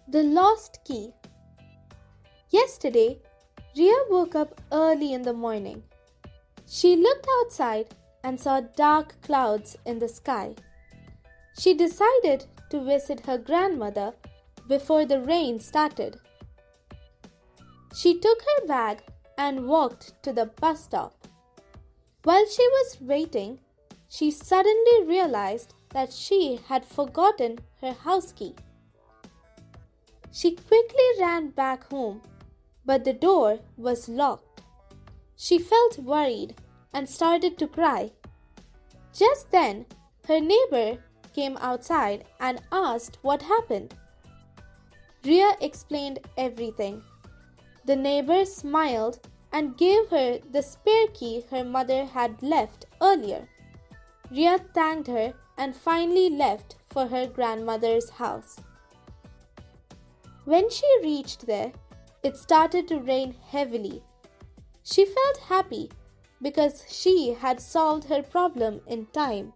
The Lost Key. Yesterday, Ria woke up early in the morning. She looked outside and saw dark clouds in the sky. She decided to visit her grandmother before the rain started. She took her bag and walked to the bus stop. While she was waiting, she suddenly realized that she had forgotten her house key. She quickly ran back home, but the door was locked. She felt worried and started to cry. Just then, her neighbor came outside and asked what happened. Ria explained everything. The neighbor smiled and gave her the spare key her mother had left earlier. Ria thanked her and finally left for her grandmother's house. When she reached there, it started to rain heavily. She felt happy because she had solved her problem in time.